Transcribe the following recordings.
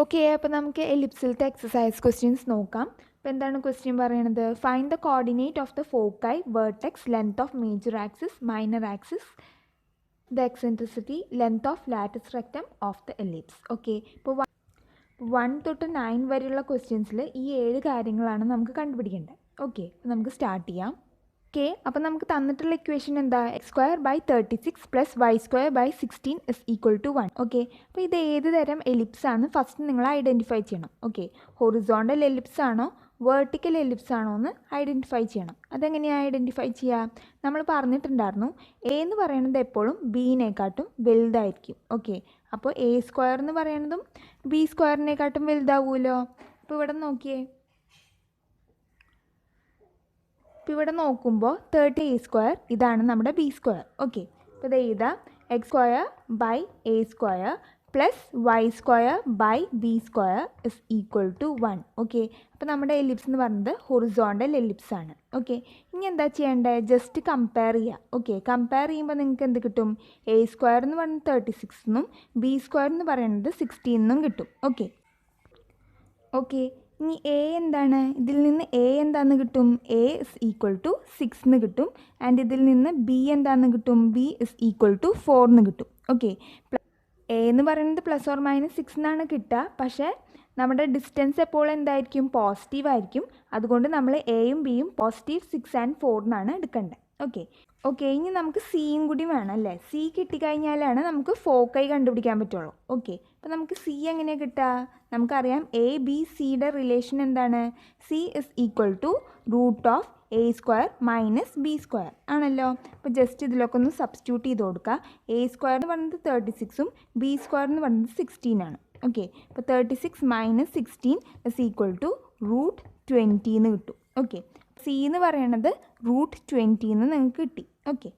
Okay, അപ്പോൾ നമുക്ക് എലിപ്സിലത്തെ exercise questions നോക്കാം. അപ്പോൾ എന്താണ് ക്വസ്റ്റ്യൻ പറയുന്നത്? Find the coordinate of the foci, vertex, length of major axis, minor axis, the eccentricity, length of latus rectum of the ellipse. Okay, ഇപ്പോൾ 1 തൊട്ട് 9 വരെയുള്ള ക്വസ്റ്റ്യൻസിൽ ഈ 7 കാര്യങ്ങളാണ് നമുക്ക് കണ്ടുപിടിക്കേണ്ടത്. ഓക്കെ, അപ്പോൾ നമുക്ക് സ്റ്റാർട്ട് ചെയ്യാം. ഓക്കെ, അപ്പോൾ നമുക്ക് തന്നിട്ടുള്ള ഇക്വേഷൻ എന്താ? x² / 36 + y² / 16 = 1. ഓക്കെ, അപ്പോൾ ഇത് ഏത് തരം എലിപ്സ് ആണ് ഫസ്റ്റ് നിങ്ങൾ ഐഡൻറ്റിഫൈ ചെയ്യണം. ഓക്കെ, ഹൊറിസോണ്ടൽ എലിപ്സ് ആണോ വേർട്ടിക്കൽ എലിപ്സ് ആണോ എന്ന് ഐഡൻറ്റിഫൈ ചെയ്യണം. അതെങ്ങനെയാണ് ഐഡൻറ്റിഫൈ ചെയ്യുക? നമ്മൾ പറഞ്ഞിട്ടുണ്ടായിരുന്നു എ എന്ന് പറയുന്നത് എപ്പോഴും ബിനെക്കാട്ടും വലുതായിരിക്കും. ഓക്കെ, അപ്പോൾ a² എന്ന് പറയുന്നതും b² വലുതാവുമല്ലോ. അപ്പോൾ ഇവിടെ നോക്കിയേ, ഇപ്പോൾ ഇവിടെ നോക്കുമ്പോൾ 30a² ഇതാണ് നമ്മുടെ b². ഓക്കെ, അപ്പോൾ ഇത് എഴുതാം x² / a² + y² / b² = 1. Okay, അപ്പോൾ നമ്മുടെ എലിപ്സ് എന്ന് പറയുന്നത് ഹൊറിസോണ്ടൽ എലിപ്സ് ആണ്. ഓക്കെ, ഇനി എന്താ ചെയ്യേണ്ടത്? ജസ്റ്റ് കമ്പയർ ചെയ്യുക. ഓക്കെ, കമ്പയർ ചെയ്യുമ്പോൾ നിങ്ങൾക്ക് എന്ത് കിട്ടും? a² എന്ന് പറയുന്നത് 36 എന്നും b² എന്ന് പറയുന്നത് 16 എന്നും കിട്ടും. ഓക്കെ ഓക്കെ ഇനി എ എന്താണ്? ഇതിൽ നിന്ന് എ എന്താണെന്ന് കിട്ടും? a = 6 എന്ന് കിട്ടും. ആൻഡ് ഇതിൽ നിന്ന് ബി എന്താണെന്ന് കിട്ടും? b = 4 എന്ന് കിട്ടും. ഓക്കെ, എ എന്ന് പറയുന്നത് ±6 എന്നാണ് കിട്ടുക. പക്ഷേ നമ്മുടെ ഡിസ്റ്റൻസ് എപ്പോൾ എന്തായിരിക്കും? പോസിറ്റീവ് ആയിരിക്കും. അതുകൊണ്ട് നമ്മൾ എയും ബിയും +6 and 4 എന്നാണ് എടുക്കേണ്ടത്. ഓക്കെ ഓക്കെ ഇനി നമുക്ക് സിയും കൂടി വേണം അല്ലേ? സി കിട്ടിക്കഴിഞ്ഞാലാണ് നമുക്ക് ഫോക്കൈ കണ്ടുപിടിക്കാൻ പറ്റുള്ളൂ. ഓക്കെ, അപ്പോൾ നമുക്ക് സി എങ്ങനെയാണ് കിട്ടുക? നമുക്കറിയാം എ ബി സിയുടെ റിലേഷൻ എന്താണ്? സി = √(a² - b² ആണല്ലോ. അപ്പോൾ ജസ്റ്റ് ഇതിലൊക്കെ ഒന്ന് സബ്സ്റ്റിറ്റ്യൂട്ട് ചെയ്ത് കൊടുക്കുക. a² എന്ന് പറയുന്നത് 36ഉം b² എന്ന് പറയുന്നത് 16 ആണ്. ഓക്കെ, അപ്പോൾ 36 - 16 = √20 എന്ന് കിട്ടും. ഓക്കെ, സി എന്ന് പറയണത് √20 എന്ന് നിങ്ങൾക്ക് കിട്ടി. ഓക്കെ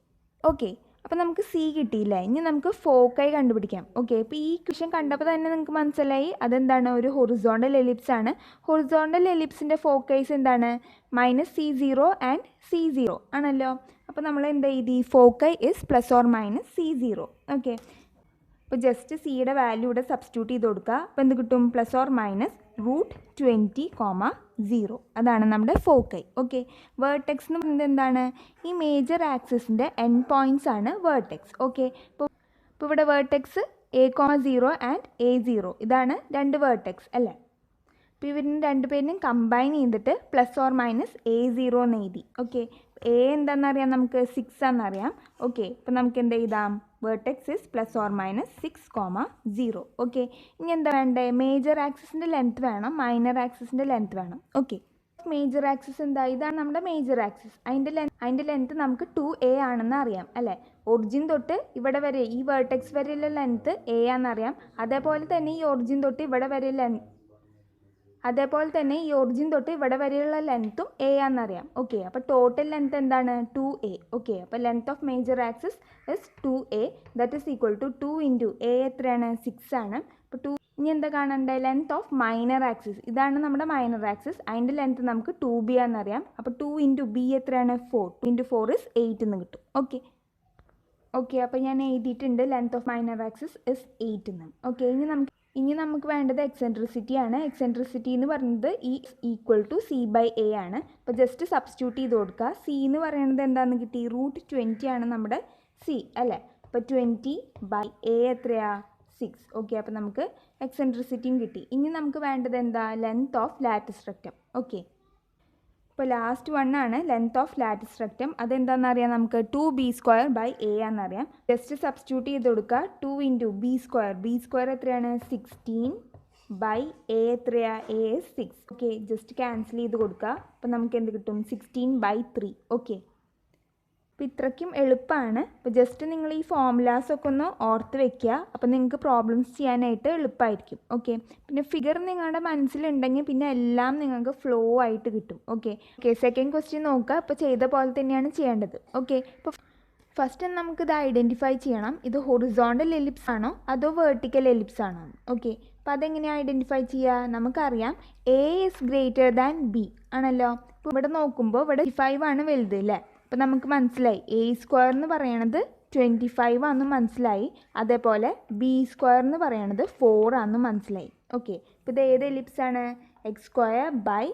ഓക്കെ അപ്പോൾ നമുക്ക് സി കിട്ടിയില്ല. ഇനി നമുക്ക് ഫോക്കൈ കണ്ടുപിടിക്കാം. ഓക്കെ, ഇപ്പോൾ ഈ ക്വസ്റ്റ്യൻ കണ്ടപ്പോൾ തന്നെ നിങ്ങൾക്ക് മനസ്സിലായി അതെന്താണ്? ഒരു ഹൊറിസോണ്ടൽ എലിപ്സ് ആണ്. ഹൊറിസോണ്ടൽ എലിപ്സിൻ്റെ ഫോക്കൈസ് എന്താണ്? -c0 and c0 ആണല്ലോ. അപ്പോൾ നമ്മൾ എന്താ എഴുതി? Foci is ± c0. ഓക്കെ, അപ്പോൾ ജസ്റ്റ് സിയുടെ വാല്യൂ ഇവിടെ സബ്സ്റ്റിറ്റ്യൂട്ട് ചെയ്ത് കൊടുക്കുക. അപ്പോൾ എന്ത് കിട്ടും? ± √20, അതാണ് നമ്മുടെ ഫോക്കൈ. ഓക്കെ, വേർട്ടെക്സ് എന്ന് പറയുന്നത് എന്താണ്? ഈ മേജർ ആക്സിസിൻ്റെ എൻഡ് പോയിൻറ്റ്സ് ആണ് വേർട്ടെക്സ്. ഓക്കെ, ഇപ്പോൾ ഇവിടെ വേർട്ടെക്സ് a,0 ആൻഡ് a0 ഇതാണ് രണ്ട് വേർട്ടെക്സ് അല്ലേ? അപ്പോൾ ഇവരിന് രണ്ടുപേരും കമ്പൈൻ ചെയ്തിട്ട് ± a0 എന്ന് എഴുതി. ഓക്കെ, എ എന്താണെന്നറിയാം നമുക്ക്? 6 ആണെന്നറിയാം. ഓക്കെ, അപ്പോൾ നമുക്ക് എന്ത് എഴുതാം? Vertex is ± 6, 0. ഓക്കെ, ഇനി എന്താ വേണ്ടേ? മേജർ ആക്സിസിൻ്റെ ലെങ്ത് വേണം, മൈനർ ആക്സിസിൻ്റെ ലെങ്ത് വേണം. ഓക്കെ, മേജർ ആക്സിസ് എന്താ? ഇതാണ് നമ്മുടെ മേജർ ആക്സിസ്. അതിൻ്റെ ലെങ്ത് നമുക്ക് 2a ആണെന്ന് അറിയാം അല്ലേ? ഒറിജിൻ തൊട്ട് ഇവിടെ വരെ ഈ വേർട്ടെക്സ് വരെയുള്ള ലെങ്ത് a ആണെന്നറിയാം. അതേപോലെ തന്നെ ഈ ഒറിജിൻ തൊട്ട് ഇവിടെ വരെയുള്ള ലെങ്ത്തും a ആണെന്നറിയാം. ഓക്കെ, അപ്പോൾ ടോട്ടൽ ലെങ്ത് എന്താണ്? 2a. ഓക്കെ, അപ്പോൾ length of major axis is 2a, that is equal to 2 × a എത്രയാണ്? 6 ആണ്. അപ്പോൾ 2 ഇനി എന്താ കാണണ്ടേ? ലെങ്ത് ഓഫ് മൈനർ ആക്സിസ്, ഇതാണ് നമ്മുടെ മൈനർ ആക്സിസ്. അതിൻ്റെ ലെങ്ത് നമുക്ക് 2b ആണെന്നറിയാം. അപ്പോൾ 2 × b എത്രയാണ്? 4. 2 × 4 is 8 എന്ന് കിട്ടും. ഓക്കെ ഓക്കെ അപ്പോൾ ഞാൻ എഴുതിയിട്ടുണ്ട് length of minor axis is 8 എന്ന്. ഓക്കെ, ഇനി നമുക്ക് വേണ്ടത് എക്സെൻട്രിസിറ്റി ആണ്. എക്സെൻട്രിസിറ്റി എന്ന് പറയുന്നത് = c/a ആണ്. അപ്പോൾ ജസ്റ്റ് സബ്സ്റ്റിറ്റ്യൂട്ട് ചെയ്ത് കൊടുക്കുക. സി എന്ന് പറയുന്നത് എന്താണെന്ന് കിട്ടി? √20 ആണ് നമ്മുടെ സി അല്ലേ? അപ്പോൾ 20/a എത്രയാ? 6. ഓക്കെ, അപ്പോൾ നമുക്ക് എക്സെൻട്രിസിറ്റിയും കിട്ടി. ഇനി നമുക്ക് വേണ്ടത് എന്താ? Length of latus rectum. Okay, ഇപ്പോൾ ലാസ്റ്റ് 1 ആണ് ലെങ്ത് ഓഫ് ലാറ്റിസ് റെക്റ്റം. അതെന്താണെന്നറിയാം നമുക്ക്? 2b² / a ആണെന്നറിയാം. ജസ്റ്റ് സബ്സ്റ്റിറ്റ്യൂട്ട് ചെയ്ത് കൊടുക്കുക. 2 × b² എത്രയാണ്? 16/a എത്രയാ? a is 6. Okay, just cancel ചെയ്ത് കൊടുക്കുക. അപ്പോൾ നമുക്ക് എന്ത് കിട്ടും? 16/3. ഓക്കെ, അപ്പോൾ ഇത്രയ്ക്കും എളുപ്പമാണ്. അപ്പോൾ ജസ്റ്റ് നിങ്ങൾ ഈ ഫോർമുലാസൊക്കെ ഒന്ന് ഓർത്ത് വെക്കുക. അപ്പോൾ നിങ്ങൾക്ക് പ്രോബ്ലംസ് ചെയ്യാനായിട്ട് എളുപ്പമായിരിക്കും. ഓക്കെ, പിന്നെ ഫിഗർ നിങ്ങളുടെ മനസ്സിലുണ്ടെങ്കിൽ പിന്നെ എല്ലാം നിങ്ങൾക്ക് ഫ്ലോ ആയിട്ട് കിട്ടും. ഓക്കെ സെക്കൻഡ് ക്വസ്റ്റ്യൻ നോക്കുക. അപ്പോൾ ചെയ്ത പോലെ തന്നെയാണ് ചെയ്യേണ്ടത്. ഓക്കെ, ഇപ്പോൾ ഫസ്റ്റ് നമുക്കിത് ഐഡൻറ്റിഫൈ ചെയ്യണം. ഇത് ഹൊറിസോണ്ടൽ എലിപ്സ് ആണോ അതോ വേർട്ടിക്കൽ എലിപ്സ് ആണോ? ഓക്കെ, അപ്പോൾ അതെങ്ങനെയാണ് ഐഡൻറ്റിഫൈ ചെയ്യുക? നമുക്കറിയാം a is greater than b ആണല്ലോ. അപ്പോൾ ഇവിടെ നോക്കുമ്പോൾ ഇവിടെ 5 ആണ് വലുത് അല്ലേ? അപ്പോൾ നമുക്ക് മനസ്സിലായി a² എന്ന് പറയണത് 25 ആണെന്ന് മനസ്സിലായി. അതേപോലെ b² എന്ന് പറയണത് 4 ആണെന്ന് മനസ്സിലായി. ഓക്കെ, ഇപ്പോൾ ഇത് ഏത് എലിപ്സാണ്? എക്സ് സ്ക്വയർ ബൈ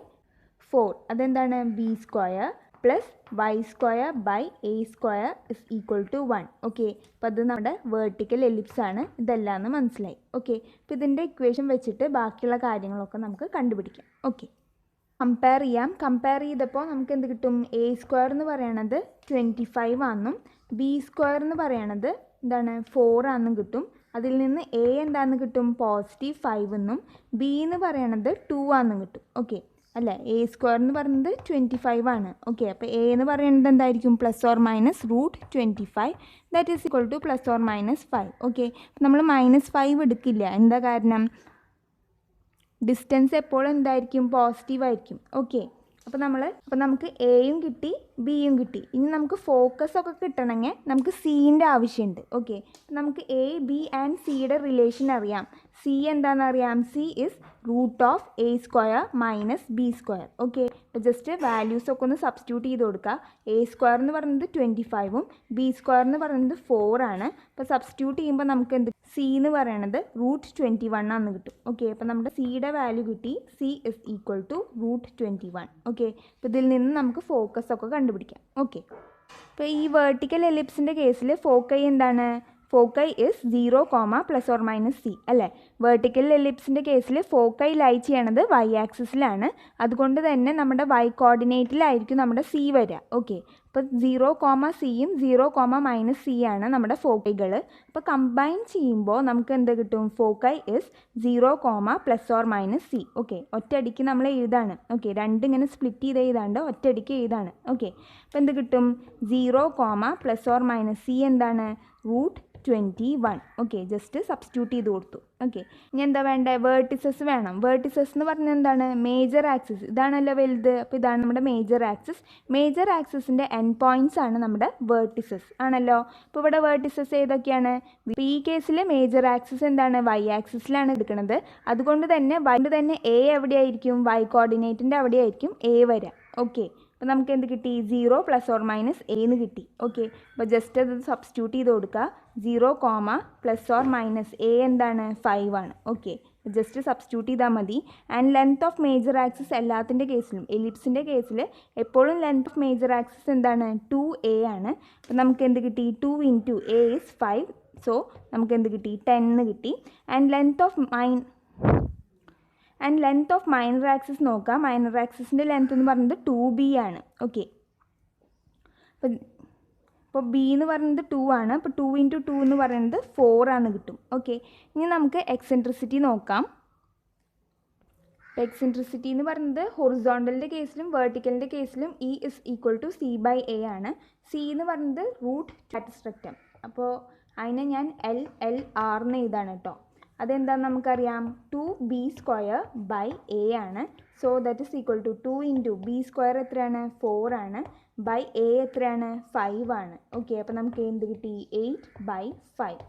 4, അതെന്താണ്? B square plus y square by a square is equal to 1. Okay, അപ്പോൾ അത് നമ്മുടെ വേർട്ടിക്കൽ എലിപ്സാണ്, ഇതെല്ലാമെന്ന് മനസ്സിലായി. ഓക്കെ, അപ്പോൾ ഇതിൻ്റെ ഇക്വേഷൻ വെച്ചിട്ട് ബാക്കിയുള്ള കാര്യങ്ങളൊക്കെ നമുക്ക് കണ്ടുപിടിക്കാം. ഓക്കെ, കമ്പയർ ചെയ്യാം. കമ്പയർ ചെയ്തപ്പോൾ നമുക്ക് എന്ത് കിട്ടും? എ സ്ക്വയർ എന്ന് പറയണത് 25 ആണെന്നും ബി സ്ക്വയർ എന്ന് പറയണത് എന്താണ്? 4 ആണെന്നും കിട്ടും. അതിൽ നിന്ന് എ എന്താണെന്ന് കിട്ടും? +5 എന്നും ബി എന്ന് പറയണത് 2 ആണെന്നും കിട്ടും. ഓക്കെ അല്ലേ? എ സ്ക്വയർ എന്ന് പറയുന്നത് 25 ആണ്. ഓക്കെ, അപ്പോൾ എ എന്ന് പറയുന്നത് എന്തായിരിക്കും? +or-√25, that is equal to +or-5. Okay, നമ്മൾ -5 എടുക്കില്ല. എന്താ കാരണം? ഡിസ്റ്റൻസ് എപ്പോഴും എന്തായിരിക്കും? പോസിറ്റീവ് ആയിരിക്കും. ഓക്കെ, അപ്പോൾ നമുക്ക് എയും കിട്ടി ബിയും കിട്ടി. ഇനി നമുക്ക് ഫോക്കസ് ഒക്കെ കിട്ടണമെങ്കിൽ നമുക്ക് സീൻ്റെ ആവശ്യമുണ്ട്. ഓക്കെ, നമുക്ക് എ ബി ആൻഡ് സിയുടെ റിലേഷൻ അറിയാം. സി എന്താണെന്ന് അറിയാം? C is √(a²- b²). Okay, അപ്പോൾ ജസ്റ്റ് വാല്യൂസ് ഒക്കെ ഒന്ന് സബ്സ്റ്റിറ്റ്യൂട്ട് ചെയ്ത് കൊടുക്കുക. എ സ്ക്വയർ എന്ന് പറയുന്നത് 25ഉം ബി സ്ക്വയർ എന്ന് പറയുന്നത് 4 ആണ്. അപ്പോൾ സബ്സ്റ്റിറ്റ്യൂട്ട് ചെയ്യുമ്പോൾ നമുക്ക് എന്ത്? സി എന്ന് പറയണത് √21 ആണെന്ന് കിട്ടും. ഓക്കെ, അപ്പോൾ നമ്മുടെ സിയുടെ വാല്യൂ കിട്ടി. C is equal to √21. Okay, അപ്പോൾ ഇതിൽ നിന്ന് നമുക്ക് ഫോക്കസ് ഒക്കെ കണ്ടുപിടിക്കാം. ഓക്കെ, അപ്പോൾ ഈ വെർട്ടിക്കൽ എലിപ്സിൻ്റെ കേസിൽ ഫോക്കൈ എന്താണ്? ഫോക്കൈ ഇസ് 0, ±c അല്ലേ? വെർട്ടിക്കൽ എലിപ്സിൻ്റെ കേസിൽ ഫോക്കൈ ലൈ ചെയ്യണത് വൈ ആക്സിസിലാണ്. അതുകൊണ്ട് തന്നെ നമ്മുടെ വൈ കോർഡിനേറ്റിലായിരിക്കും നമ്മുടെ സി വരിക. ഓക്കെ, അപ്പോൾ 0, സിയും 0, - c ആണ് നമ്മുടെ ഫോക്കൈകൾ. അപ്പോൾ കമ്പൈൻ ചെയ്യുമ്പോൾ നമുക്ക് എന്ത് കിട്ടും? Foci is 0, ±c. ഓക്കെ, ഒറ്റയടിക്ക് നമ്മൾ എഴുതാണ്. ഓക്കെ, രണ്ടിങ്ങനെ സ്പ്ലിറ്റ് ചെയ്ത് എഴുതാണ്ട് ഒറ്റയടിക്ക് എഴുതാണ്. ഓക്കെ, അപ്പോൾ എന്ത് കിട്ടും? 0, ±c എന്താണ്? √21. ഓക്കെ, ജസ്റ്റ് സബ്സ്റ്റിറ്റ്യൂട്ട് ചെയ്ത് കൊടുത്തു. ഓക്കെ, ഇനി എന്താ വേണ്ടത്? വേർട്ടിസസ് വേണം. വേർട്ടിസസ് എന്ന് പറഞ്ഞാൽ എന്താണ്? മേജർ ആക്സിസ് ഇതാണല്ലോ വലുത്. അപ്പോൾ ഇതാണ് നമ്മുടെ മേജർ ആക്സിസ്. മേജർ ആക്സിസിൻ്റെ എൻഡ് പോയിൻറ്റ്സ് ആണ് നമ്മുടെ വേർട്ടിസസ് ആണല്ലോ. അപ്പോൾ ഇവിടെ വേർട്ടിസസ് ഏതൊക്കെയാണ്? ഈ കേസിൽ മേജർ ആക്സിസ് എന്താണ്? വൈ ആക്സിസിലാണ് എടുക്കുന്നത്. അതുകൊണ്ട് തന്നെ എ എവിടെയായിരിക്കും? വൈ കോർഡിനേറ്റിൻ്റെ അവിടെയായിരിക്കും എ വരിക. ഓക്കെ, അപ്പോൾ നമുക്ക് എന്ത് കിട്ടി? 0, ± a എന്ന് കിട്ടി. ഓക്കെ, അപ്പോൾ ജസ്റ്റ് അത് സബ്സ്റ്റിറ്റ്യൂട്ട് ചെയ്ത് കൊടുക്കുക. 0, ±a എന്താണ്? 5 ആണ്. ഓക്കെ, ജസ്റ്റ് സബ്സ്റ്റിറ്റ്യൂട്ട് ചെയ്താൽ മതി. And length of major axis എല്ലാത്തിൻ്റെ കേസിലും എലിപ്സിൻ്റെ കേസിൽ എപ്പോഴും ലെങ്ത് ഓഫ് മേജർ ആക്സിസ് എന്താണ്? 2a ആണ്. അപ്പോൾ നമുക്ക് എന്ത് കിട്ടി? 2 × a is 5. സോ നമുക്ക് എന്ത് കിട്ടി? 10 കിട്ടി. And length of minor axis നോക്കാം. മൈനർ ആക്സിസിൻ്റെ ലെങ്ത് എന്ന് പറയുന്നത് 2b ആണ്. ഓക്കെ, അപ്പോൾ ബി എന്ന് പറയുന്നത് 2 ആണ്. അപ്പോൾ 2 × 2 എന്ന് പറയുന്നത് 4 ആണ് കിട്ടും. ഓക്കെ, ഇനി നമുക്ക് എക്സെൻട്രിസിറ്റി നോക്കാം. എക്സെൻട്രിസിറ്റി എന്ന് പറയുന്നത് ഹൊറിസോണ്ടലിൻ്റെ കേസിലും വെർട്ടിക്കലിൻ്റെ കേസിലും E is equal to c/a ആണ്. സി എന്ന് പറയുന്നത് √ലാറ്റിസ് റെക്റ്റം. അപ്പോൾ അതിനെ ഞാൻ LLR എന്ന് എഴുതാണ് കേട്ടോ. അതെന്താണെന്ന് നമുക്കറിയാം? 2b²/a ആണ്. So that is equal to 2 × b² എത്രയാണ്? 4 ആണ്. ബൈ എ എത്രയാണ്? 5 ആണ്. ഓക്കെ, അപ്പോൾ നമുക്ക് എന്ത് കിട്ടി? 8/5.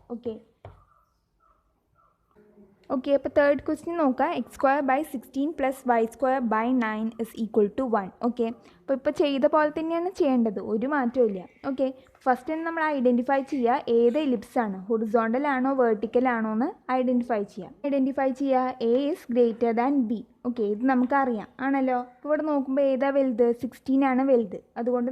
ഓക്കെ, അപ്പോൾ തേർഡ് ക്വസ്റ്റ്യൻ നോക്കാം. x²/16 + y²/9 is equal to 1. Okay, അപ്പോൾ ഇപ്പോൾ ചെയ്ത പോലെ തന്നെയാണ് ചെയ്യേണ്ടത്, ഒരു മാറ്റവും ഇല്ല. ഓക്കെ, ഫസ്റ്റ് തന്നെ നമ്മൾ ഐഡൻറ്റിഫൈ ചെയ്യുക ഏത് എലിപ്സാണ്, ഹൊറിസോണ്ടൽ ആണോ വെർട്ടിക്കൽ ആണോ എന്ന് ഐഡൻറ്റിഫൈ ചെയ്യുക. A is greater than B. Okay, ഇത് നമുക്കറിയാം ആണല്ലോ. അപ്പോൾ ഇവിടെ നോക്കുമ്പോൾ ഏതാ വലുത്? 16 ആണ് വലുത്. അതുകൊണ്ട്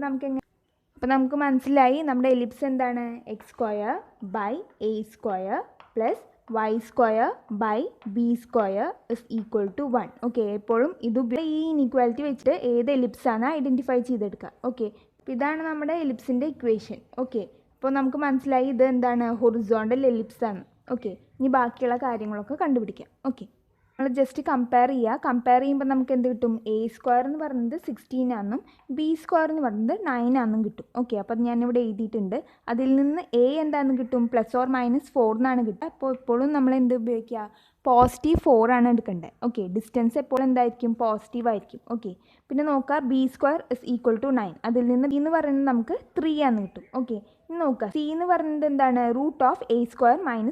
അപ്പോൾ നമുക്ക് മനസ്സിലായി നമ്മുടെ എലിപ്സ് എന്താണ്? x²/a² + y²/b² is equal to 1. Okay, എപ്പോഴും ഈ ഇനീക്വാലിറ്റി വെച്ചിട്ട് ഏത് എലിപ്സാണ് ഐഡൻറ്റിഫൈ ചെയ്തെടുക്കുക. ഓക്കെ, അപ്പോൾ ഇതാണ് നമ്മുടെ എലിപ്സിൻ്റെ ഇക്വേഷൻ. ഓക്കെ, അപ്പോൾ നമുക്ക് മനസ്സിലായി ഇത് എന്താണ്? ഹൊറിസോണ്ടൽ എലിപ്സ് ആണ്. ഓക്കെ, ഇനി ബാക്കിയുള്ള കാര്യങ്ങളൊക്കെ കണ്ടുപിടിക്കാം. ഓക്കെ, നമ്മൾ ജസ്റ്റ് കമ്പയർ ചെയ്യുമ്പോൾ നമുക്ക് എന്ത് കിട്ടും? a² എന്ന് പറയുന്നത് 16 ആണെന്നും b² എന്ന് പറയുന്നത് 9 ആണെന്നും കിട്ടും. ഓക്കെ, അപ്പോൾ അത് ഞാനിവിടെ എഴുതിയിട്ടുണ്ട്. അതിൽ നിന്ന് a എന്താണെന്ന് കിട്ടും? +or-4 എന്നാണ് കിട്ടുക. അപ്പോൾ എപ്പോഴും നമ്മൾ എന്ത് ഉപയോഗിക്കുക? +4 ആണ് എടുക്കേണ്ടത്. ഓക്കെ, ഡിസ്റ്റൻസ് എപ്പോഴും എന്തായിരിക്കും? പോസിറ്റീവ് ആയിരിക്കും. ഓക്കെ, പിന്നെ നോക്കുക b² ഇസ് ഈക്വൽ ടു 9. അതിൽ നിന്ന് b എന്ന് പറയുന്നത് നമുക്ക് 3 ആണെന്ന് കിട്ടും. ഓക്കെ, ഇനി നോക്കുക c എന്ന് പറയുന്നത് എന്താണ്? √(a²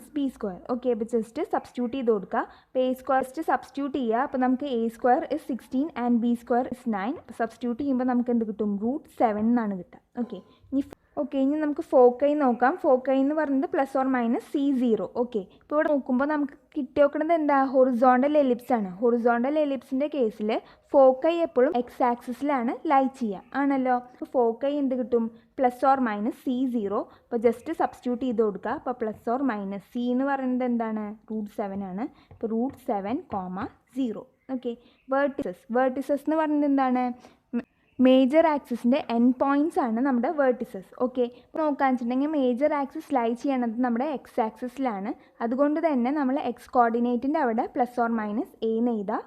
- b²). ഓക്കെ, അപ്പോൾ ജസ്റ്റ് സബ്സ്റ്റിറ്റ്യൂട്ട് ചെയ്ത് കൊടുക്കുക. അപ്പോൾ a² സബ്സ്റ്റിറ്റ്യൂട്ട് ചെയ്യുക. അപ്പോൾ നമുക്ക് a² is 16 and b² is 9. Substitute ചെയ്യുമ്പോൾ നമുക്ക് എന്ത് കിട്ടും? √7 എന്നാണ് കിട്ടുക. ഓക്കെ, ഇനി ഓക്കെ, ഇനി നമുക്ക് ഫോക്കൈ നോക്കാം. ഫോക്കൈ എന്ന് പറയുന്നത് +or-C0. ഓക്കെ, ഇപ്പോൾ ഇവിടെ നോക്കുമ്പോൾ നമുക്ക് കിട്ടിയോക്കുന്നത് എന്താ, ഹൊറിസോണ്ടൽ എലിപ്സ് ആണ്. ഹൊറിസോണ്ടൽ എലിപ്സിൻ്റെ കേസിൽ ഫോക്കൈ എപ്പോഴും എക്സ് ആക്സിസിലാണ് ലൈ ചെയ്യുക ആണല്ലോ. അപ്പോൾ ഫോക്കൈ എന്ത് കിട്ടും, +or-C0. അപ്പോൾ ജസ്റ്റ് സബ്സ്റ്റിറ്റ്യൂട്ട് ചെയ്ത് കൊടുക്കുക. അപ്പോൾ +or-C എന്ന് പറയുന്നത് എന്താണ്, √7 ആണ്. അപ്പോൾ √7, 0. ഓക്കെ, വേർട്ടിസസ് എന്ന് പറയുന്നത് എന്താണ്, മേജർ ആക്സിസിൻ്റെ എൻഡ് പോയിൻറ്റ്സ് ആണ് നമ്മുടെ വേർട്ടിസസ്. ഓക്കെ, ഇപ്പോൾ നോക്കുകയെന്ന് വെച്ചിട്ടുണ്ടെങ്കിൽ മേജർ ആക്സിസ് ലൈ ചെയ്യണത് നമ്മുടെ എക്സ് ആക്സിസിലാണ്. അതുകൊണ്ട് തന്നെ നമ്മൾ എക്സ് കോർഡിനേറ്റിൻ്റെ അവിടെ +or-A എന്ന് എഴുതുക,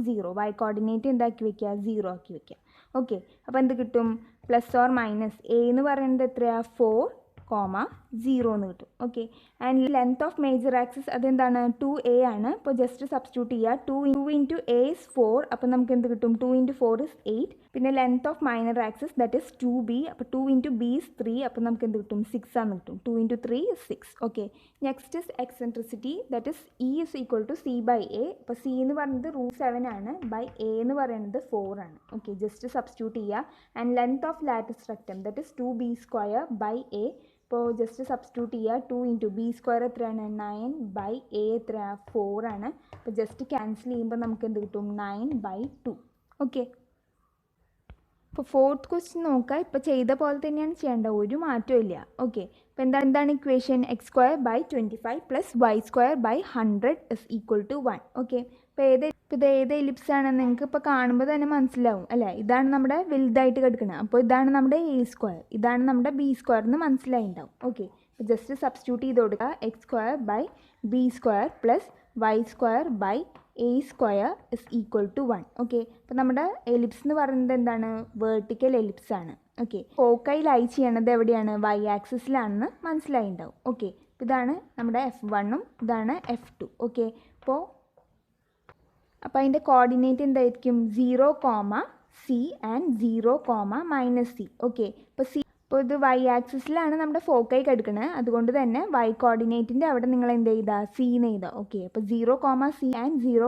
0. വൈ കോർഡിനേറ്റ് എന്താക്കി വയ്ക്കുക, 0 ആക്കി വയ്ക്കുക. ഓക്കെ, അപ്പോൾ എന്ത് കിട്ടും, +or-A എന്ന് പറയുന്നത് എത്രയാണ്, 4, 0 എന്ന് കിട്ടും. Okay, and length of major axis അതെന്താണ്, 2a ആണ്. അപ്പോൾ ജസ്റ്റ് സബ്സ്റ്റിറ്റ്യൂട്ട് ചെയ്യുക. 2 × a is 4. അപ്പോൾ നമുക്ക് എന്ത് കിട്ടും, 2 × 4 is 8. പിന്നെ length of minor axis that is 2b. അപ്പോൾ 2 × b is 3. അപ്പോൾ നമുക്ക് എന്ത് കിട്ടും, 6 ആണ് കിട്ടും. 2 × 3 is 6. Okay, next is eccentricity that is E is equal to C/A. അപ്പോൾ C എന്ന് പറയുന്നത് √7 ആണ്, ബൈ A എന്ന് പറയുന്നത് 4 ആണ്. ഓക്കെ, ജസ്റ്റ് സബ്സ്റ്റിറ്റ്യൂട്ട് ചെയ്യുക. And length of latus rectum that is 2b² by A. ഇപ്പോൾ ജസ്റ്റ് സബ്സ്റ്റിറ്റ്യൂട്ട് ചെയ്യുക. 2 × b² എത്രയാണ്, 9/A എത്രയാണ്, 4 ആണ്. അപ്പോൾ ജസ്റ്റ് ക്യാൻസൽ ചെയ്യുമ്പോൾ നമുക്ക് എന്ത് കിട്ടും, 9/2. ഓക്കെ, ഇപ്പോൾ ഫോർത്ത് ക്വസ്റ്റ്യൻ നോക്കുക. ഇപ്പോൾ ചെയ്ത പോലെ തന്നെയാണ് ചെയ്യേണ്ടത്, ഒരു മാറ്റവും ഇല്ല. ഓക്കെ, അപ്പോൾ എന്താണ് ഇക്വേഷൻ, x² / 25 + y² / 100 = 1. ഓക്കെ, ഇപ്പോൾ ഇത് ഏത് എലിപ്സ് ആണെന്ന് നിങ്ങൾക്ക് ഇപ്പോൾ കാണുമ്പോൾ തന്നെ മനസ്സിലാവും അല്ലേ. ഇതാണ് നമ്മുടെ വലുതായിട്ട് കിടക്കുന്നത്. അപ്പോൾ ഇതാണ് നമ്മുടെ A², ഇതാണ് നമ്മുടെ B² എന്ന് മനസ്സിലായിട്ടുണ്ടാവും. ഓക്കെ, അപ്പോൾ ജസ്റ്റ് സബ്സ്റ്റിറ്റ്യൂട്ട് ചെയ്ത് കൊടുക്കുക. x² / b² + y² / A² = 1. Okay, അപ്പോൾ നമ്മുടെ എലിപ്സ് എന്ന് പറയുന്നത് എന്താണ്, വേർട്ടിക്കൽ എലിപ്സ് ആണ്. ഓക്കെ, ഫോക്കൈ ലൈ ചെയ്യണത് എവിടെയാണ്, y ആക്സിസിലാണെന്ന് മനസ്സിലായിട്ടുണ്ടാവും. ഓക്കെ, ഇതാണ് നമ്മുടെ F1ഉം ഇതാണ് F2. ഓക്കെ, അപ്പോൾ അതിൻ്റെ കോർഡിനേറ്റ് എന്തായിരിക്കും, 0, C ആൻഡ് 0, -C. ഓക്കെ, ഇപ്പോൾ ഇത് y ആക്സിസിലാണ് നമ്മുടെ ഫോക്കൈ കിടക്കുന്നത്. അതുകൊണ്ട് തന്നെ y കോർഡിനേറ്റിൻ്റെ അവിടെ നിങ്ങൾ എന്ത് ചെയ്താൽ, C എന്ന് എഴുതുക. ഓക്കെ, അപ്പോൾ 0, C ആൻഡ് 0,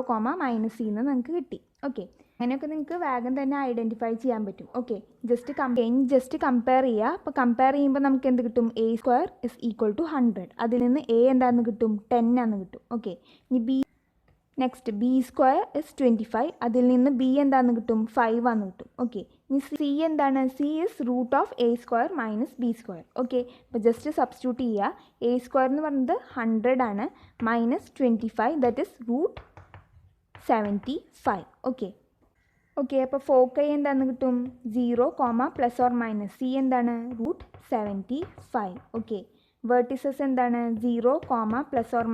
-C എന്ന് നിങ്ങൾക്ക് കിട്ടി. ഓക്കെ, അങ്ങനെയൊക്കെ നിങ്ങൾക്ക് വേഗം തന്നെ ഐഡൻറ്റിഫൈ ചെയ്യാൻ പറ്റും. ഓക്കെ, ജസ്റ്റ് കമ്പയർ ചെയ്യുക. അപ്പോൾ കമ്പയർ ചെയ്യുമ്പോൾ നമുക്ക് എന്ത് കിട്ടും, A² = 100. അതിൽ നിന്ന് A എന്താണെന്ന് കിട്ടും, 10 ആണെന്ന് കിട്ടും. ഓക്കെ, ഇനി നെക്സ്റ്റ് b² is 25. അതിൽ നിന്ന് b എന്താണെന്ന് കിട്ടും, 5 ആണെന്ന് കിട്ടും. ഓക്കെ, ഇനി C എന്താണ്, C is √A² - b². Okay, അപ്പോൾ ജസ്റ്റ് സബ്സ്റ്റിറ്റ്യൂട്ട് ചെയ്യുക. A² എന്ന് പറയുന്നത് 100 ആണ്, -25 ദാറ്റ് is √75. ഓക്കെ, അപ്പോൾ ഫോക്കൈ എന്താണെന്ന് കിട്ടും, 0, +or-, C എന്താണ്, √75. ഓക്കെ, വേർട്ടിസസ് എന്താണ്, 0, +or-,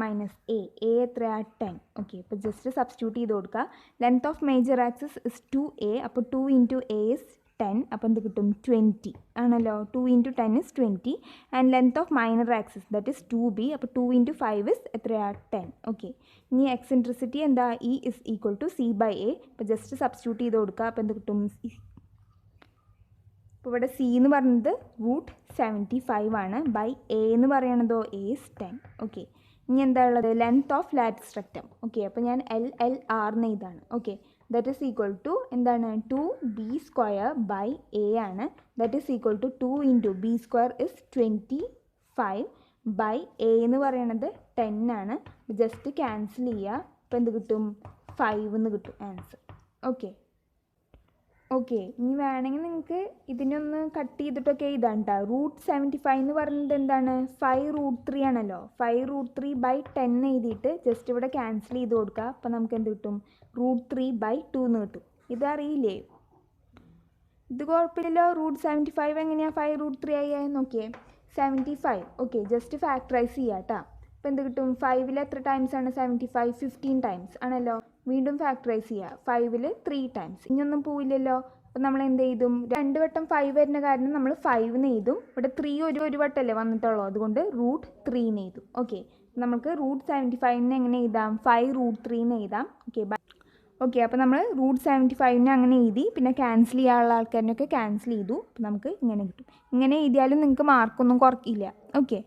A എത്രയാണ്, 10. ഓക്കെ, അപ്പോൾ ജസ്റ്റ് സബ്സ്റ്റിറ്റ്യൂട്ട് ചെയ്ത് കൊടുക്കുക. Length of major axis is 2a. അപ്പോൾ 2 × A is 10. അപ്പോൾ എന്ത് കിട്ടും, 20 ആണല്ലോ. 2 × 10 is 20. And length of minor axis that is 2b. അപ്പോൾ 2 × 5 is എത്രയാണ്, 10. ഓക്കെ, ഇനി എക്സെൻട്രിസിറ്റി എന്താ, E is equal to C/A. അപ്പോൾ ജസ്റ്റ് സബ്സ്റ്റിറ്റ്യൂട്ട് ചെയ്ത് കൊടുക്കുക. അപ്പോൾ എന്ത് കിട്ടും, ഇപ്പോൾ ഇവിടെ C എന്ന് പറയുന്നത് √75 ആണ്, ബൈ A എന്ന് പറയണതോ A is 10. ഓക്കെ, ഇനി എന്താ ഉള്ളത്, length of latus rectum. Okay, അപ്പോൾ ഞാൻ LLR എന്ന് ഇതാണ്. Okay, that is equal to എന്താണ്, 2b² A ആണ്. That is equal to 2 × b² is 25 by A എന്ന് പറയണത് 10 ആണ്. ജസ്റ്റ് ക്യാൻസൽ ചെയ്യുക. അപ്പോൾ എന്ത് കിട്ടും, 5 എന്ന് കിട്ടും ആൻസർ. ഓക്കെ, ഇനി വേണമെങ്കിൽ നിങ്ങൾക്ക് ഇതിനൊന്ന് കട്ട് ചെയ്തിട്ടൊക്കെ ഇതാണ് കേട്ടോ. √75 എന്ന് പറയുന്നത് എന്താണ്, 5√3 ആണല്ലോ. 5√3/10 എഴുതിയിട്ട് ജസ്റ്റ് ഇവിടെ ക്യാൻസൽ ചെയ്ത് കൊടുക്കുക. അപ്പോൾ നമുക്ക് എന്ത് കിട്ടും, √3/2 എന്ന് കിട്ടും. ഇതറിയില്ലേ, ഇത് കുഴപ്പമില്ലല്ലോ. √75 എങ്ങനെയാണ് 5√3 ആയേ, നോക്കിയേ, 75. ഓക്കെ, ജസ്റ്റ് ഫാക്ടറൈസ് ചെയ്യുക കേട്ടോ. അപ്പോൾ എന്ത് കിട്ടും, 5ൽ എത്ര ടൈംസ് ആണ് 75, 15 ടൈംസ് ആണല്ലോ. വീണ്ടും ഫാക്ടറൈസ് ചെയ്യുക. 5ൽ 3 ടൈംസ്, ഇനിയൊന്നും പോയില്ലല്ലോ. അപ്പോൾ നമ്മൾ എന്ത് ചെയ്തും, 2 വട്ടം 5 വരുന്ന കാരണം നമ്മൾ 5 എന്ന് എഴുതും. ഇവിടെ 3 ഒരു വട്ടമല്ലേ വന്നിട്ടുള്ളൂ, അതുകൊണ്ട് √3 എന്ന് എഴുതും. ഓക്കെ, നമുക്ക് √75 എങ്ങനെ എഴുതാം, 5√3 എന്ന് എഴുതാം. ഓക്കെ, അപ്പോൾ നമ്മൾ √75 അങ്ങനെ എഴുതി. പിന്നെ ക്യാൻസൽ ചെയ്യാനുള്ള ആൾക്കാരിനൊക്കെ ക്യാൻസൽ ചെയ്തു. അപ്പോൾ നമുക്ക് ഇങ്ങനെ കിട്ടും. ഇങ്ങനെ എഴുതിയാലും നിങ്ങൾക്ക് മാർക്കൊന്നും കുറക്കില്ല. ഓക്കെ,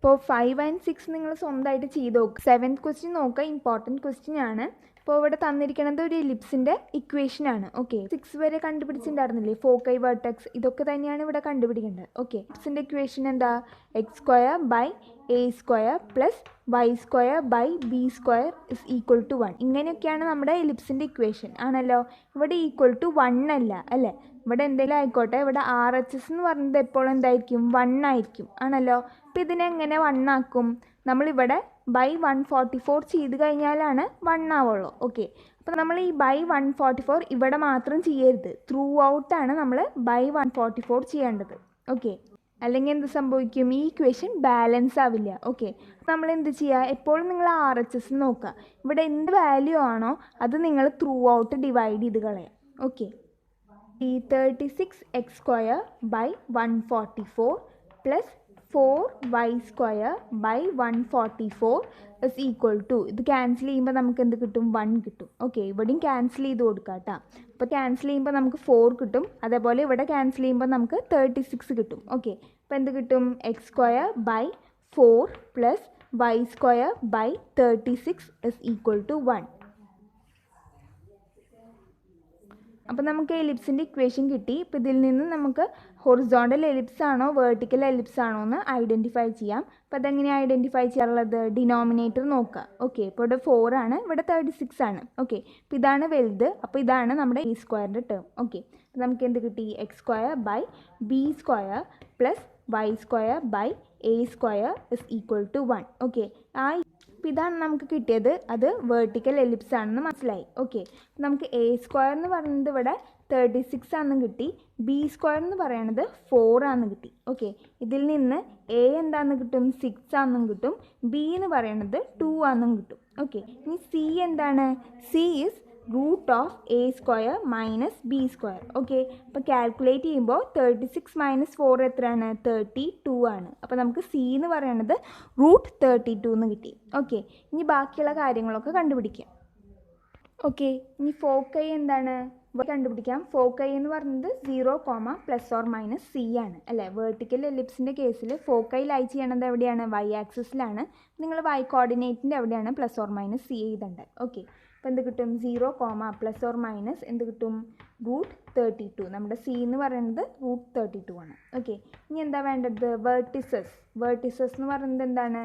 ഇപ്പോൾ 5 and 6 നിങ്ങൾ സ്വന്തമായിട്ട് ചെയ്ത് നോക്കുക. 7th ക്വസ്റ്റ്യൻ നോക്കുക, ഇമ്പോർട്ടൻറ്റ് ക്വസ്റ്റ്യൻ ആണ്. ഇപ്പോൾ ഇവിടെ തന്നിരിക്കുന്നത് ഒരു എലിപ്സിൻ്റെ ഇക്വേഷൻ ആണ്. ഓക്കെ, 6 വരെ കണ്ടുപിടിച്ചിട്ടുണ്ടായിരുന്നില്ലേ, ഫോക്കൈ വെർട്ടെക്സ്, ഇതൊക്കെ തന്നെയാണ് ഇവിടെ കണ്ടുപിടിക്കേണ്ടത്. ഓക്കെ, എലിപ്സിൻ്റെ ഇക്വേഷൻ എന്താ, x² + a² + y² / b² = 1. ഇങ്ങനെയൊക്കെയാണ് നമ്മുടെ എലിപ്സിൻ്റെ ഇക്വേഷൻ ആണല്ലോ. ഇവിടെ =1 അല്ല അല്ലേ, ഇവിടെ എന്തെങ്കിലും ആയിക്കോട്ടെ, ഇവിടെ RHS എന്ന് പറയുന്നത് എപ്പോഴും എന്തായിരിക്കും, 1 ആയിരിക്കും ആണല്ലോ. അപ്പോൾ ഇതിനെ എങ്ങനെ 1 ആക്കും, നമ്മളിവിടെ /144 ചെയ്ത് കഴിഞ്ഞാലാണ് 1 ആവുള്ളൂ. ഓക്കെ, അപ്പോൾ നമ്മൾ ഈ /144 ഇവിടെ മാത്രം ചെയ്യരുത്, ത്രൂ ഔട്ടാണ് നമ്മൾ /144 ചെയ്യേണ്ടത്. ഓക്കെ, അല്ലെങ്കിൽ എന്ത് സംഭവിക്കും, ഈ ഇക്വേഷൻ ബാലൻസ് ആവില്ല. ഓക്കെ, നമ്മൾ എന്ത് ചെയ്യുക, എപ്പോഴും നിങ്ങൾ RHS നോക്കുക, ഇവിടെ എന്ത് വാല്യൂ ആണോ അത് നിങ്ങൾ ത്രൂ ഔട്ട് ഡിവൈഡ് ചെയ്ത് കളയാം. ഓക്കെ, ഈ 36x² / 144 + 4y² / 144 = ഇത് ക്യാൻസൽ ചെയ്യുമ്പോൾ നമുക്ക് എന്ത് കിട്ടും, 1 കിട്ടും. ഓക്കെ, ഇവിടെയും ക്യാൻസൽ ചെയ്ത് കൊടുക്കാം കേട്ടോ. അപ്പോൾ ക്യാൻസൽ ചെയ്യുമ്പോൾ നമുക്ക് 4 കിട്ടും, അതേപോലെ ഇവിടെ ക്യാൻസൽ ചെയ്യുമ്പോൾ നമുക്ക് 36 കിട്ടും. ഓക്കെ, അപ്പോൾ എന്ത് കിട്ടും, x² / 4 + y² / 36 = 1. അപ്പോൾ നമുക്ക് എലിപ്സിൻ്റെ ഇക്വേഷൻ കിട്ടി. ഇപ്പോൾ ഇതിൽ നിന്ന് നമുക്ക് ഹൊറിസോണ്ടൽ എലിപ്സ് ആണോ വെർട്ടിക്കൽ എലിപ്സ് ആണോ എന്ന് ഐഡൻറ്റിഫൈ ചെയ്യാം. അപ്പോൾ അതെങ്ങനെയാണ് ഐഡൻറ്റിഫൈ ചെയ്യാറുള്ളത്, ഡിനോമിനേറ്റർ നോക്കുക. ഓക്കെ, ഇപ്പോൾ ഇവിടെ 4 ആണ്, ഇവിടെ 36 ആണ്. ഓക്കെ, അപ്പോൾ ഇതാണ് വലുത്, അപ്പോൾ ഇതാണ് നമ്മുടെ a² ടേം. ഓക്കെ, അപ്പോൾ നമുക്ക് എന്ത് കിട്ടി, x² / b² + y² / a² = 1. Okay, അപ്പോൾ ഇതാണ് നമുക്ക് കിട്ടിയത്, അത് വെർട്ടിക്കൽ എലിപ്സ് ആണെന്ന് മനസ്സിലായി. ഓക്കെ, നമുക്ക് a² എന്ന് പറയുന്നത് ഇവിടെ 36 ആണെന്ന് കിട്ടി, b² എന്ന് പറയുന്നത് 4 ആണെന്ന് കിട്ടി. ഓക്കെ, ഇതിൽ നിന്ന് a എന്താണെന്ന് കിട്ടും, 6 ആണെന്നും കിട്ടും, b എന്ന് പറയുന്നത് 2 ആണെന്നും കിട്ടും. ഓക്കെ, ഇനി c എന്താണ്, c is √a² - b². Okay, അപ്പോൾ കാൽക്കുലേറ്റ് ചെയ്യുമ്പോൾ 36 - 4 എത്രയാണ്, 32 ആണ്. അപ്പോൾ നമുക്ക് c എന്ന് പറയുന്നത് √32 എന്ന് കിട്ടി. ഓക്കെ, ഇനി ബാക്കിയുള്ള കാര്യങ്ങളൊക്കെ കണ്ടുപിടിക്കാം. ഓക്കെ, ഇനി ഫോക്കൈ എന്താണ് കണ്ടുപിടിക്കാം. ഫോക്കൈ എന്ന് പറയുന്നത് 0, ±c ആണ് അല്ലേ. വെർട്ടിക്കൽ എലിപ്സിൻ്റെ കേസിൽ ഫോക്കൈ ലൈ ചെയ്യണത് എവിടെയാണ്, y ആക്സിസിലാണ്. നിങ്ങൾ y കോർഡിനേറ്റിൻ്റെ എവിടെയാണ് ±c എഴുതേണ്ടത്. ഓക്കെ, അപ്പോൾ എന്ത് കിട്ടും, 0, ± എന്ത് കിട്ടും, √32. നമ്മുടെ c എന്ന് പറയുന്നത് √32 ആണ്. ഓക്കെ, ഇനി എന്താ വേണ്ടത്, വേർട്ടിസസ് എന്ന് പറയുന്നത് എന്താണ്,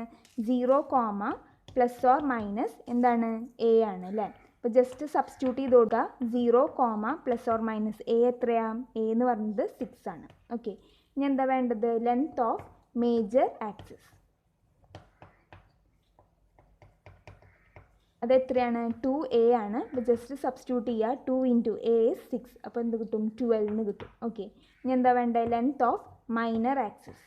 0, ± എന്താണ്, a ആണ് അല്ലേ. അപ്പോൾ ജസ്റ്റ് സബ്സ്റ്റിറ്റ്യൂട്ട് ചെയ്ത് കൊടുക്കുക, 0, ± a എത്രയാണ്, a എന്ന് പറയുന്നത് 6 ആണ്. ഓക്കെ, ഇനി എന്താ വേണ്ടത്, ലെങ്ത് ഓഫ് മേജർ ആക്സിസ്, അതെത്രയാണ്, 2a ആണ്. അപ്പോൾ ജസ്റ്റ് സബ്സ്റ്റിറ്റ്യൂട്ട് ചെയ്യുക, 2 × a is 6, അപ്പോൾ എന്ത് കിട്ടും, 12 എന്ന് കിട്ടും. ഓക്കെ, ഇനി എന്താ വേണ്ടത്, ലെങ്ത് ഓഫ് മൈനർ ആക്സിസ്,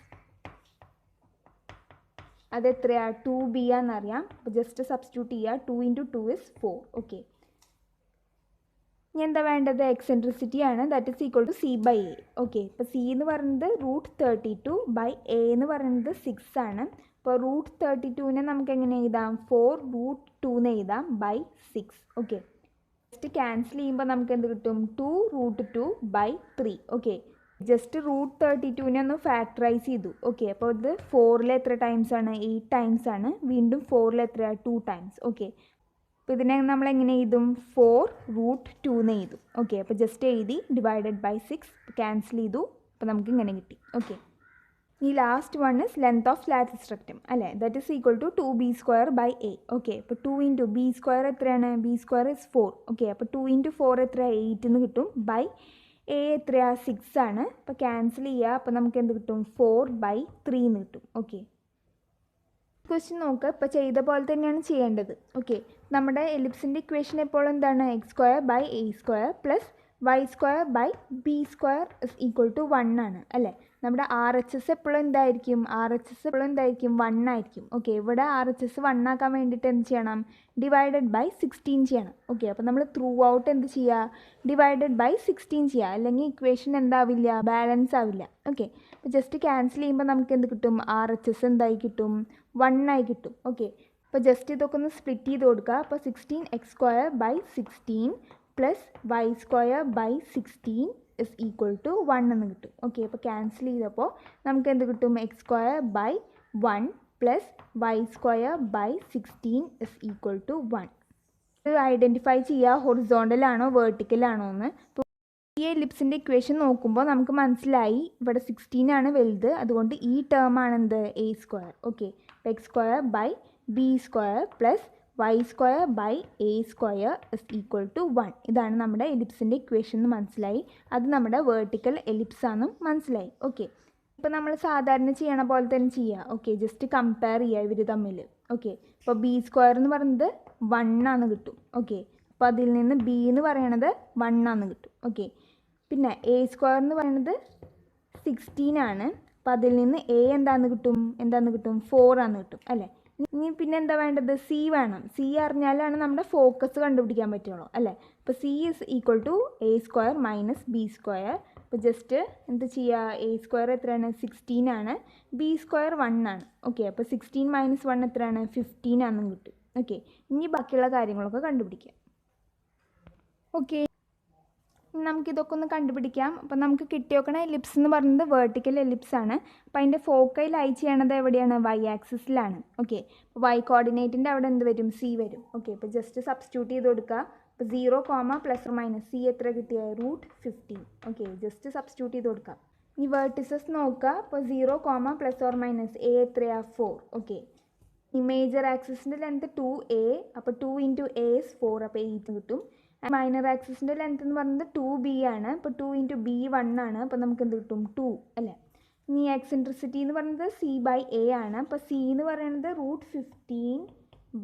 അതെത്രയാണ്, 2b ആണെന്നറിയാം. അപ്പോൾ ജസ്റ്റ് സബ്സ്റ്റിറ്റ്യൂട്ട് ചെയ്യുക, 2 × 2 is 4. ഓക്കെ, ഇനി എന്താ വേണ്ടത്, എക്സെൻട്രിസിറ്റി ആണ്, that is equal to c/a. Okay, ഇപ്പോൾ c എന്ന് പറയുന്നത് √32 / a എന്ന് പറയുന്നത് 6 ആണ്. അപ്പോൾ √32നെ നമുക്ക് എങ്ങനെ എഴുതാം, 4√2 എന്ന് എഴുതാം /6. ഓക്കെ, ജസ്റ്റ് ക്യാൻസൽ ചെയ്യുമ്പോൾ നമുക്ക് എന്ത് കിട്ടും, 2√2 /3. ഓക്കെ, ജസ്റ്റ് √32നെ ഒന്ന് ഫാക്ടറൈസ് ചെയ്തു. ഓക്കെ, അപ്പോൾ ഇത് 4ൽ എത്ര ടൈംസ് ആണ്, 8 ടൈംസ് ആണ്. വീണ്ടും 4ൽ എത്രയാണ്, 2 ടൈംസ്. ഓക്കെ, അപ്പോൾ ഇതിനെ നമ്മൾ എങ്ങനെ എഴുതും, 4√2 എന്ന് എഴുതും. ഓക്കെ, അപ്പോൾ ജസ്റ്റ് എഴുതി /6 ക്യാൻസൽ ചെയ്തു, അപ്പോൾ നമുക്ക് ഇങ്ങനെ കിട്ടി. ഓക്കെ, ഈ last one is length of latus rectum അല്ലേ, that is equal to 2b² / a. Okay, അപ്പോൾ 2 × b² എത്രയാണ്, b² is 4. ഓക്കെ, അപ്പോൾ 2 × 4 എത്രയാണ്, 8 എന്ന് കിട്ടും, a എത്രയാണ്, 6 ആണ്. അപ്പോൾ ക്യാൻസൽ ചെയ്യുക, അപ്പോൾ നമുക്ക് എന്ത് കിട്ടും, 4/3 എന്ന് കിട്ടും. ഓക്കെ, ക്വസ്റ്റ്യൻ നോക്കുക, ഇപ്പോൾ ചെയ്ത പോലെ തന്നെയാണ് ചെയ്യേണ്ടത്. ഓക്കെ, നമ്മുടെ എലിപ്സിൻ്റെ ഇക്വേഷൻ എപ്പോഴും എന്താണ്, x² / a² + y² / b² = 1 ആണ് അല്ലേ. നമ്മുടെ RHS എപ്പോഴും എന്തായിരിക്കും, 1 ആയിരിക്കും. ഓക്കെ, ഇവിടെ RHS 1 ആക്കാൻ വേണ്ടിയിട്ട് എന്ത് ചെയ്യണം, /16 ചെയ്യണം. ഓക്കെ, അപ്പോൾ നമ്മൾ ത്രൂ ഔട്ട് എന്ത് ചെയ്യുക, /16 ചെയ്യുക, അല്ലെങ്കിൽ ഇക്വേഷൻ എന്താവില്ല, ബാലൻസ് ആവില്ല. ഓക്കെ, അപ്പോൾ ജസ്റ്റ് ക്യാൻസൽ ചെയ്യുമ്പോൾ നമുക്ക് എന്ത് കിട്ടും, RHS എന്തായി കിട്ടും, 1 ആയി കിട്ടും. ഓക്കെ, അപ്പോൾ ജസ്റ്റ് ഇതൊക്കെ ഒന്ന് സ്പ്ലിറ്റ് ചെയ്ത് കൊടുക്കുക. അപ്പോൾ 16x² / 16 + y² / 16 = 1 എന്ന് കിട്ടും. ഓക്കെ, അപ്പോൾ ക്യാൻസൽ ചെയ്തപ്പോൾ നമുക്ക് എന്ത് കിട്ടും, x² / 1 plus y square by 16 is equal to 1. ഇത് ഐഡൻറ്റിഫൈ ചെയ്യുക ഹൊറിസോണ്ടലാണോ വെർട്ടിക്കലാണോ എന്ന്. ഇപ്പോൾ ഈ എലിപ്സിൻ്റെ ഇക്വേഷൻ നോക്കുമ്പോൾ നമുക്ക് മനസ്സിലായി ഇവിടെ 16 ആണ് വലുത്, അതുകൊണ്ട് ഈ ടേം ആണ് എന്ത് a square. Okay, x square by b square plus y square by a square is equal to 1. ഇതാണ് നമ്മുടെ എലിപ്സിൻ്റെ ഇക്വേഷൻ എന്ന് മനസ്സിലായി. അത് നമ്മുടെ വെർട്ടിക്കൽ എലിപ്സ് ആണെന്നും മനസ്സിലായി. ഓക്കെ, ഇപ്പോൾ നമ്മൾ സാധാരണ ചെയ്യണ പോലെ തന്നെ ചെയ്യുക. ഓക്കെ, ജസ്റ്റ് കമ്പയർ ചെയ്യുക ഇവർ തമ്മിൽ. ഓക്കെ, ഇപ്പോൾ ബി സ്ക്വയർ എന്ന് പറയുന്നത് 1 ആണ് കിട്ടും. ഓക്കെ, അപ്പോൾ അതിൽ നിന്ന് ബി എന്ന് പറയണത് 1 ആണ് കിട്ടും. ഓക്കെ, പിന്നെ എ സ്ക്വയർ എന്ന് പറയുന്നത് 16 ആണ്. അപ്പോൾ അതിൽ നിന്ന് എ എന്താന്ന് കിട്ടും 4 ആണ് കിട്ടും അല്ലേ. ഇനി പിന്നെ എന്താ വേണ്ടത്, സി വേണം. സി അറിഞ്ഞാലാണ് നമ്മുടെ ഫോക്കസ് കണ്ടുപിടിക്കാൻ പറ്റുള്ളൂ അല്ലേ. അപ്പോൾ c is equal to a square minus b square. അപ്പോൾ ജസ്റ്റ് എന്ത് ചെയ്യുക, എ സ്ക്വയർ എത്രയാണ് 16 ആണ്, ബി സ്ക്വയർ 1 ആണ്. ഓക്കെ, അപ്പോൾ 16 മൈനസ് 1 എത്രയാണ് 15 ആണെന്നും കിട്ടും. ഓക്കെ, ഇനി ബാക്കിയുള്ള കാര്യങ്ങളൊക്കെ കണ്ടുപിടിക്കാം. ഓക്കെ, നമുക്കിതൊക്കെ ഒന്ന് കണ്ടുപിടിക്കാം. അപ്പോൾ നമുക്ക് കിട്ടിയോക്കണ എലിപ്സ് എന്ന് പറയുന്നത് വെർട്ടിക്കൽ എലിപ്സ് ആണ്. അപ്പോൾ അതിൻ്റെ ഫോക്കൽ ലൈ ചെയ്യണത് എവിടെയാണ്, വൈ ആക്സിസിലാണ്. ഓക്കെ, അപ്പോൾ വൈ കോർഡിനേറ്റിൻ്റെ അവിടെ എന്ത് വരും, സി വരും. ഓക്കെ, അപ്പോൾ ജസ്റ്റ് സബ്സ്റ്റിറ്റ്യൂട്ട് ചെയ്ത് കൊടുക്കുക. അപ്പോൾ 0, പ്ലസ് ഓർ മൈനസ് സി എത്ര കിട്ടിയ √15. ഓക്കെ, ജസ്റ്റ് സബ്സ്റ്റിറ്റ്യൂട്ട് ചെയ്ത് കൊടുക്കാം. ഈ വേർട്ടിസസ് നോക്കുക. അപ്പോൾ 0, പ്ലസ് ഓർ മൈനസ് എ എത്രയാണ് 4. ഓക്കെ, ഈ മേജർ ആക്സിസിൻ്റെ ലെങ്ത് 2a, അപ്പോൾ 2 × a is 4, അപ്പോൾ 8 കിട്ടും. മൈനർ ആക്സിസിൻ്റെ ലെങ്ത് എന്ന് പറയുന്നത് 2b ആണ്. അപ്പോൾ 2 × b 1 ആണ്. അപ്പോൾ നമുക്ക് എന്ത് കിട്ടും 2 അല്ലേ. ഇനി എക്സെൻട്രിസിറ്റി എന്ന് പറയുന്നത് c/a ആണ്. അപ്പോൾ c എന്ന് പറയുന്നത് √15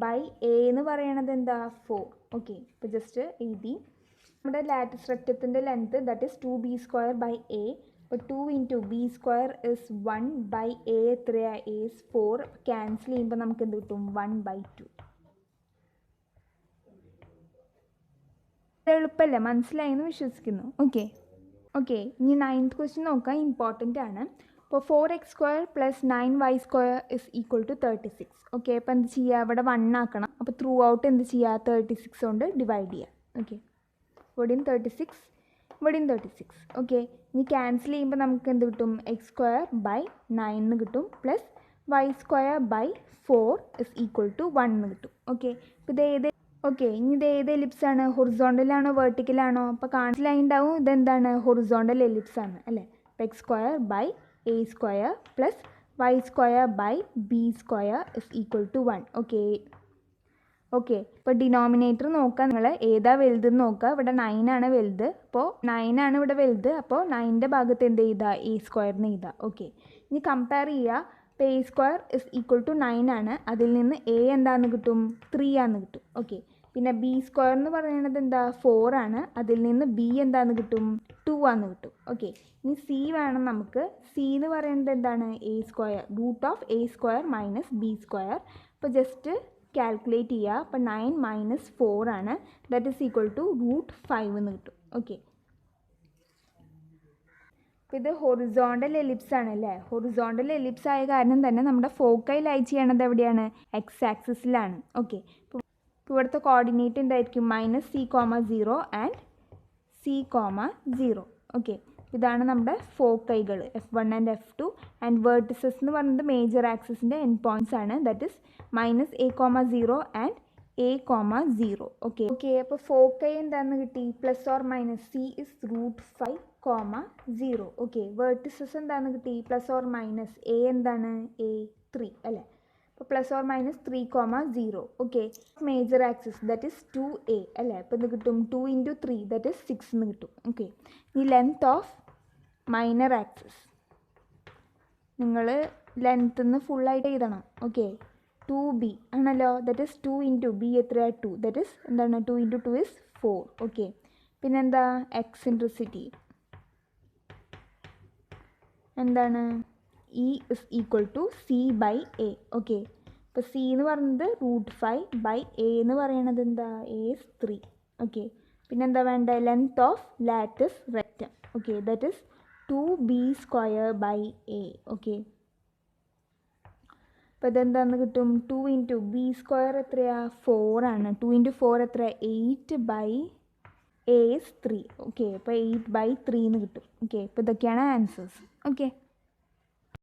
ബൈ എ എന്ന് പറയണത് എന്താ 4. ഓക്കെ, അപ്പോൾ ജസ്റ്റ് എഴുതി. നമ്മുടെ ലാറ്റിസ് റെക്റ്റത്തിൻ്റെ length that is 2b² by a. അപ്പോൾ 2 × b² ഇസ് 1 ബൈ എ എത്രയാണ് a is 4. ക്യാൻസൽ ചെയ്യുമ്പോൾ നമുക്ക് എന്ത് കിട്ടും 1/2. എളുപ്പമല്ലേ, മനസ്സിലായെന്ന് വിശ്വസിക്കുന്നു. ഓക്കെ, ഇനി 9th ക്വസ്റ്റ്യൻ നോക്കാം, ഇമ്പോർട്ടൻ്റ് ആണ്. അപ്പോൾ 4x² plus 9y² is equal to 36. Okay, അപ്പോൾ എന്ത് ചെയ്യുക, ഇവിടെ 1 ആക്കണം. അപ്പോൾ ത്രൂ ഔട്ട് എന്ത് ചെയ്യുക, 36 കൊണ്ട് ഡിവൈഡ് ചെയ്യുക. ഓക്കെ, ഇവിടെയും 36, ഇവിടെയും 36. ഓക്കെ, ഇനി ക്യാൻസൽ ചെയ്യുമ്പോൾ നമുക്ക് എന്ത് കിട്ടും, x² ബൈ 9 എന്ന് കിട്ടും plus y² by 4 is equal to 1 എന്ന് കിട്ടും. ഓക്കെ, അപ്പോൾ ഇത് ഏത് ഇനി ഇത് ഏത് എലിപ്സ് ആണ്, ഹൊറിസോണ്ടലാണോ വെർട്ടിക്കലാണോ? അപ്പോൾ മനസ്സിലായിട്ടുണ്ടാവും ഇതെന്താണ് ഹൊറിസോണ്ടൽ എലിപ്സ് ആണ് അല്ലേ. അപ്പോൾ x² by a² plus y² by b² is equal to 1. Okay, ഇപ്പോൾ ഡിനോമിനേറ്റർ നോക്കുക, നിങ്ങൾ ഏതാ വലുതെന്ന് നോക്കുക. ഇവിടെ 9 ആണ് വലുത്, അപ്പോൾ 9 ആണ് ഇവിടെ വലുത്. അപ്പോൾ 9ൻ്റെ ഭാഗത്ത് എന്ത് ചെയ്താൽ a² എഴുതുക. ഓക്കെ, ഇനി കമ്പയർ ചെയ്യുക. അപ്പോൾ a² ഇസ് ഈക്വൽ ടു 9 ആണ്. അതിൽ നിന്ന് a എന്താണെന്ന് കിട്ടും 3 ആണെന്ന് കിട്ടും. ഓക്കെ, പിന്നെ b² എന്ന് പറയുന്നത് എന്താ 4 ആണ്. അതിൽ നിന്ന് b എന്താണെന്ന് കിട്ടും 2 ആണെന്ന് കിട്ടും. ഓക്കെ, ഇനി c വേണം നമുക്ക്. c എന്ന് പറയുന്നത് എന്താണ് a² മൈനസ് b². അപ്പോൾ ജസ്റ്റ് കാൽക്കുലേറ്റ് ചെയ്യുക. അപ്പോൾ 9 മൈനസ് 4 ആണ്, ദാറ്റ് ഈസ് ഈക്വൽ ടു √5 എന്ന് കിട്ടും. ഓക്കെ, അപ്പോൾ ഇത് ഹൊറിസോണ്ടൽ എലിപ്സ് ആണ് അല്ലേ. ഹൊറിസോണ്ടൽ എലിപ്സ് ആയ കാരണം തന്നെ നമ്മുടെ ഫോക്കൽ ലൈ ചെയ്യണത് എവിടെയാണ്, എക്സ് ആക്സിസിലാണ്. ഓക്കെ, ഇപ്പോൾ ഇവിടുത്തെ കോർഡിനേറ്റ് എന്തായിരിക്കും -c,0 ആൻഡ് c,0. ഓക്കെ, ഇതാണ് നമ്മുടെ ഫോക്കൈകൾ F1 and F2. And vertices എന്ന് പറയുന്നത് മേജർ ആക്സിസിൻ്റെ എൻഡ് പോയിൻറ്റ്സ് ആണ്. That is -a,0 and a,0. Okay, അപ്പോൾ ഫോക്കൈ എന്താണെന്ന് കിട്ടി, plus or minus c is √5,0. Okay, vertices എന്താണെന്ന് കിട്ടി, പ്ലസ് ഓർ മൈനസ് a എന്താണ് a3 അല്ലേ. അപ്പോൾ plus or minus 3,0. Okay, major axis that is 2a അല്ലേ. അപ്പോൾ ഇത് കിട്ടും 2 × 3 ദാറ്റ് ഇസ് 6 എന്ന് കിട്ടും. ഓക്കെ, ഈ ലെങ്ത് ഓഫ് മൈനർ ആക്സിസ് നിങ്ങൾ ലെങ്ത്ത് നിന്ന് ഫുള്ളായിട്ട് എഴുതണം. ഓക്കെ, 2b ആണല്ലോ, ദാറ്റ് ഇസ് 2 × b എത്രയാണ് 2, ദാറ്റ് ഇസ് എന്താണ് 2 × 2 ഇസ് 4. ഓക്കെ, പിന്നെന്താ എക്സെൻട്രിസിറ്റി എന്താണ്, E is equal to c/a. Okay, അപ്പോൾ c എന്ന് പറയുന്നത് √5 ബൈ a എന്ന് പറയുന്നത് എന്താ a is 3. ഓക്കെ, പിന്നെന്താ വേണ്ട, length of latus rectum. Okay, that is 2b² by a. Okay, അപ്പോൾ ഇതെന്താന്ന് കിട്ടും 2 × b² എത്രയാണ് 4 ആണ്. 2 × 4 എത്ര 8 ബൈ a is 3. ഓക്കെ, അപ്പോൾ 8/3 എന്ന് കിട്ടും. ഓക്കെ, അപ്പോൾ ഇതൊക്കെയാണ് ആൻസേഴ്സ്. ഓക്കെ.